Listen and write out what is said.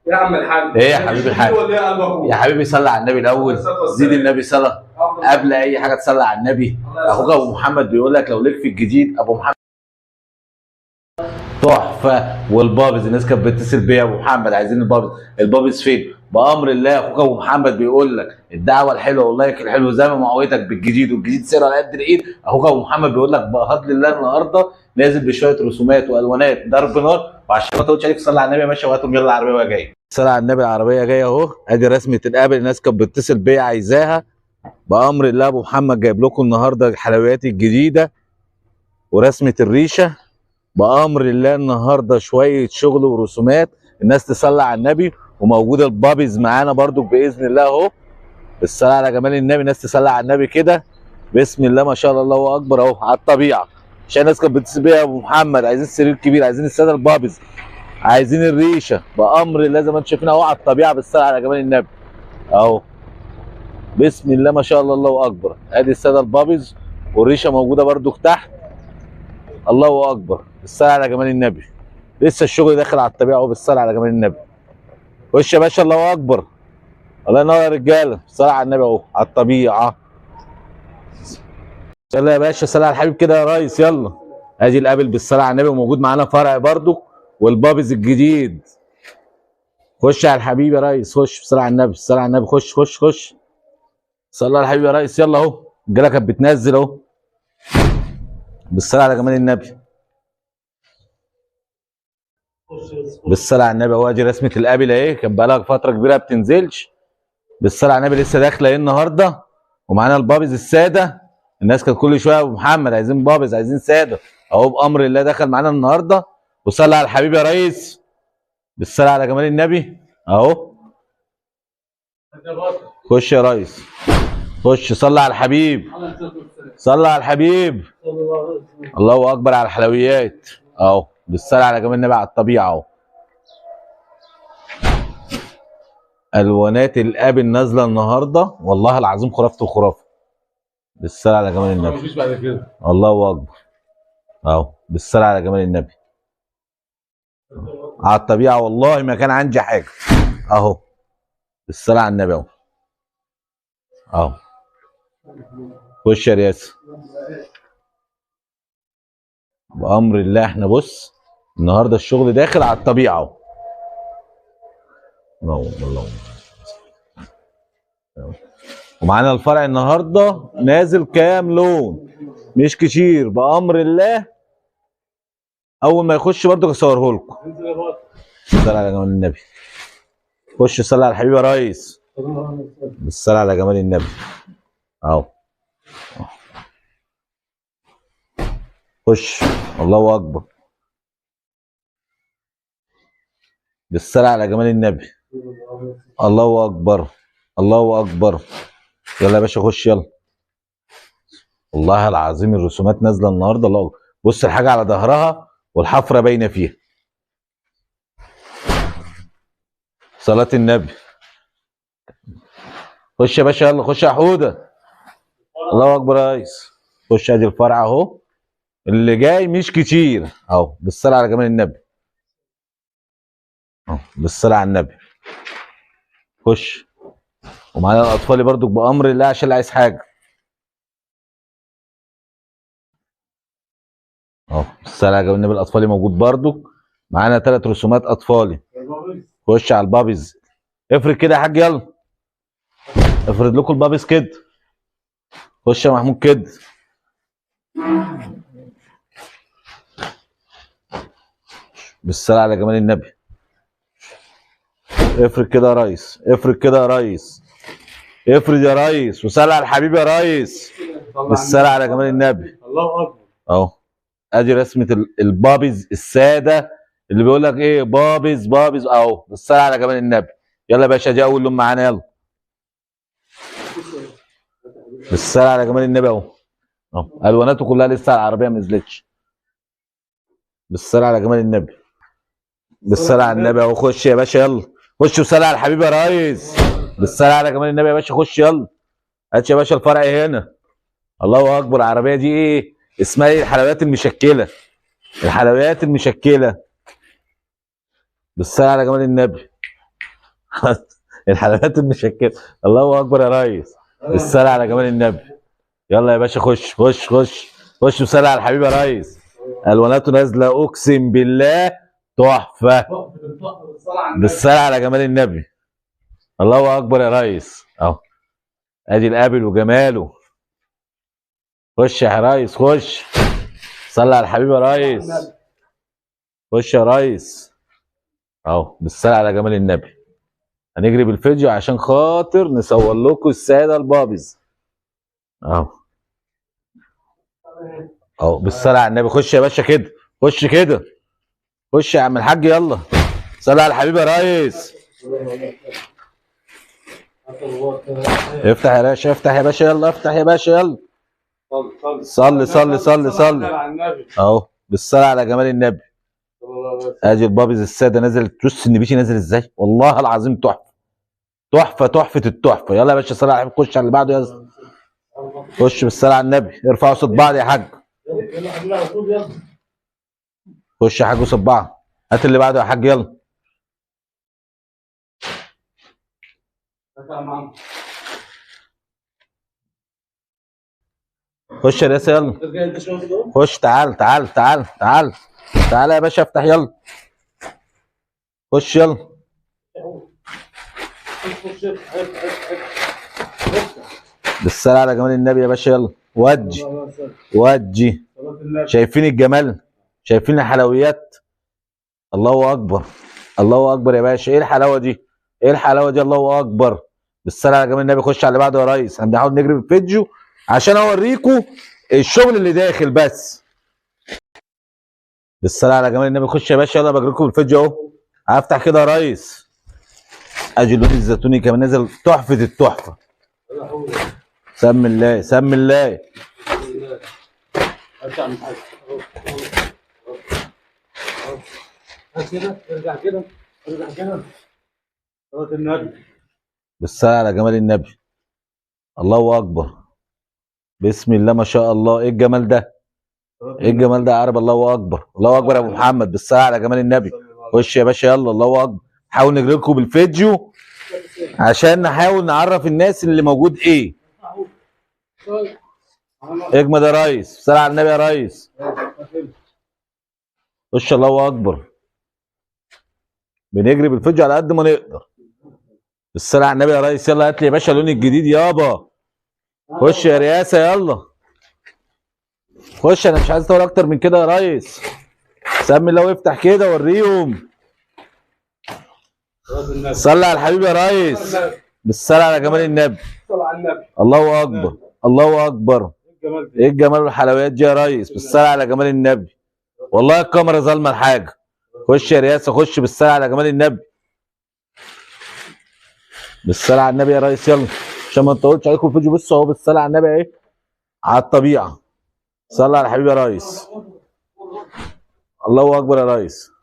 يا عم الحاج، ايه يا حبيبي الحاج؟ ولا ايه قلب اخوك؟ يا حبيبي صلي على النبي الاول، زيد النبي صلاه قبل اي حاجه تصلي على النبي. اخوك ابو محمد بيقول لك لو ليك في الجديد ابو محمد تحفه. والبابز الناس كانت بتتصل بيا، ابو محمد عايزين البابز، البابز فين؟ بامر الله اخوك ابو محمد بيقول لك الدعوه الحلوه واللايك الحلو زي ما معودك بالجديد، والجديد سعره على قد الايد. اخوك ابو محمد بيقول لك بفضل الله النهارده نازل بشويه رسومات والوانات ضرب نار. وعشان ما تقولش عليك صلي على النبي يا باشا، وهاتهم يلا العربيه وهي جايه. صلي على النبي، العربيه جايه اهو. ادي رسمه القابل الناس كانت بتتصل بيا عايزاها. بامر الله ابو محمد جايب لكم النهارده الحلويات الجديده ورسمه الريشه. بامر الله النهارده شويه شغل ورسومات. الناس تصلي على النبي. وموجوده البابيز معانا برضو باذن الله اهو. بالصلاه على جمال النبي، الناس تصلي على النبي كده. بسم الله ما شاء الله، الله اكبر اهو على الطبيعه. عشان الناس كانت بتتصل بيا يا ابو محمد عايزين السرير كبير، عايزين الساده البابيز، عايزين الريشه. بامر الله زي ما انتم شايفين اهو على الطبيعه بالصلاه على جمال النبي اهو. بسم الله ما شاء الله، الله اكبر. ادي الساده البابيز والريشه موجوده برضو تحت. الله اكبر بالصلاه على جمال النبي. لسه الشغل داخل على الطبيعه اهو بالصلاه على جمال النبي. خش يا باشا، الله اكبر. الله ينور يا رجاله، بالصلاه على النبي اهو على الطبيعه. يلا يا باشا صلاه على الحبيب كده يا ريس يلا. ادي القابل بالصلاه على النبي، وموجود معانا فرع برضو والبابز الجديد. خش على الحبيب يا ريس، خش بالصلاه على النبي، بالصلاه على النبي، خش خش خش. صلى على الحبيب يا ريس يلا اهو. الرجاله كانت بتنزل اهو بالصلاه على جمال النبي. بالصلاه على النبي اهو. ادي رسمه القابل اهي، كان بقالها فتره كبيره ما بتنزلش. بالصلاه على النبي لسه داخله ايه النهارده. ومعانا البابز الساده. الناس كانت كل شويه ابو محمد عايزين بابز عايزين ساده. اهو بامر الله دخل معانا النهارده. وصلى على الحبيب يا ريس. بالصلاه على جمال النبي اهو. خش يا ريس، خش صلى على الحبيب، صلى على الحبيب. الله اكبر على الحلويات اهو. بالصلاه على جمال النبي على الطبيعه اهو. الوانات القابل نازله النهارده والله العظيم خرافه الخرافه. بالصلاه على جمال النبي. مفيش بعد كده. الله اكبر اهو. بالصلاه على جمال النبي على الطبيعه والله ما كان عندي حاجه اهو. بالصلاه على النبي اهو اهو. خش يا رياسه. بامر الله احنا بص النهارده الشغل داخل على الطبيعه اهو. الله. ومعانا الفرع النهارده نازل كام لون مش كتير بامر الله. اول ما يخش برضه اصوره لكم. صلى على جمال النبي. خش صلي على الحبيب يا ريس. بالصلاه على جمال النبي اهو. خش. الله اكبر. بالصلاه على جمال النبي. الله اكبر. الله اكبر. يلا يا باشا خش يلا. والله العظيم الرسومات نازله النهارده الله اكبر. بص الحاجه على ظهرها والحفره باينه فيها. صلاه النبي. خش يا باشا يلا، خش يا حوده. الله اكبر يا ريس. خش ادي الفرع اهو. اللي جاي مش كتير اهو. بالصلاه على جمال النبي اهو. بالصلاه على النبي. خش. ومعانا الاطفال برضو بامر الله عشان اللي عايز حاجه اهو. بالصلاه على جمال النبي الاطفالي موجود برضو. معانا 3 رسومات اطفالي. خش على البابيز. افرد كده يا حاج يلا. افرد لكم البابيز كده. خش يا محمود كده. بالصلاه على جمال النبي. افرد كده يا ريس، افرد كده يا ريس، افرد يا ريس. وصلي على الحبيب يا ريس. بالصلاه على جمال النبي. الله اكبر اهو. ادي رسمه البابيز الساده اللي بيقول لك ايه بابيز بابيز اهو. بالصلاه على جمال النبي. يلا يا باشا دي اول لون معانا يلا. بالصلاه على جمال النبي اهو. اهو الواناته كلها لسه العربيه ما نزلتش. بالصلاه على جمال النبي. بالصلاه على النبي اهو. خش يا باشا يلا. خش وصلي على الحبيب يا ريس. بالصلاه على جمال النبي يا باشا. خش يلا. هات يا باشا الفرع هنا. الله اكبر. العربيه دي ايه اسمها ايه؟ الحلويات المشكله. الحلويات المشكله. بالصلاه على جمال النبي. الحلقات المشكله. الله اكبر يا ريس. بالصلاه على جمال النبي. يلا يا باشا خش خش خش خش وسلم على الحبيب يا ريس. الواناته نازله اقسم بالله تحفه. بالصلاه على جمال النبي. الله اكبر يا ريس اهو. ادي القابل وجماله. خش يا ريس خش. صلي على الحبيب يا ريس. خش يا ريس اهو. بالصلاه على جمال النبي. هنجري بالفيديو عشان خاطر نصور لكم الساده البابز اهو. اهو بالصلاه على النبي. خش يا باشا كده. خش كده. خش يا عم الحاج يلا. صلي على الحبيب يا ريس. افتح يا باشا افتح يا باشا يلا افتح يا باشا يلا. صلي صلي صلي صلي اهو. بالصلاه على جمال النبي. ادي البابز الساده نزل. بص النبيتي نازل ازاي والله العظيم تحفه. تحفه تحفه التحفه. يلا يا باشا صلي على الحبيب. خش على اللي بعده يلا. خش بالصلاه على النبي. ارفعوا صوت بعض يا حاج. خش يا حاج وصوت بعض. هات اللي بعده يا حاج يلا. خش يا ريس يلا. خش تعال تعال تعال تعال. تعال يا باشا افتح يلا. خش يلا. بالصلاة على جمال النبي يا باشا يلا. ودي ودي. شايفين الجمال؟ شايفين الحلويات؟ الله اكبر. الله اكبر يا باشا. ايه الحلاوه دي؟ ايه الحلاوه دي؟ الله اكبر. بالصلاة على جمال النبي. خش على اللي بعده يا ريس. هنحاول نجري بالفيديو عشان اوريكم الشغل اللي داخل بس. بالصلاة على جمال النبي. خش يا باشا يلا بجريكم بالفيديو اهو. هفتح كده يا ريس. ادي اللون الزيتوني كمان نازل تحفه التحفه. سم الله سم الله. كده ارجع كده. ارجع كده. صلاة النبي. بالصلاة على جمال النبي. الله اكبر. بسم الله ما شاء الله. ايه الجمال ده؟ ايه الجمال ده يا عرب؟ الله اكبر. الله اكبر يا ابو محمد. بالصلاة على جمال النبي. خش يا باشا يلا. الله اكبر. نحاول نجري لكم بالفيديو عشان نحاول نعرف الناس اللي موجود ايه. اجمد يا ريس. بالصلاة على النبي يا ريس. خش. الله اكبر. بنجري بالفيديو على قد ما نقدر. بالصلاة على النبي يا ريس. يلا هات لي يا باشا اللون الجديد يابا. خش يا رياسة يلا. خش. انا مش عايز اطول اكتر من كده يا ريس. سمي الله وافتح كده وريهم. صلي على الحبيب يا ريس. بالصلاة على جمال النبي. الله اكبر. الله اكبر. ايه الجمال والحلويات دي يا ريس؟ بالصلاة على جمال النبي. والله الكاميرا ظالمه الحاجه. خش يا رياسة خش. بالصلاة على جمال النبي. بالصلاة على النبي يا ريس يلا عشان ما نطولش عليكم الفيديو. بصوا اهو بالصلاة على النبي اهي على الطبيعة. صلى على الحبيب يا ريس. الله اكبر يا ريس.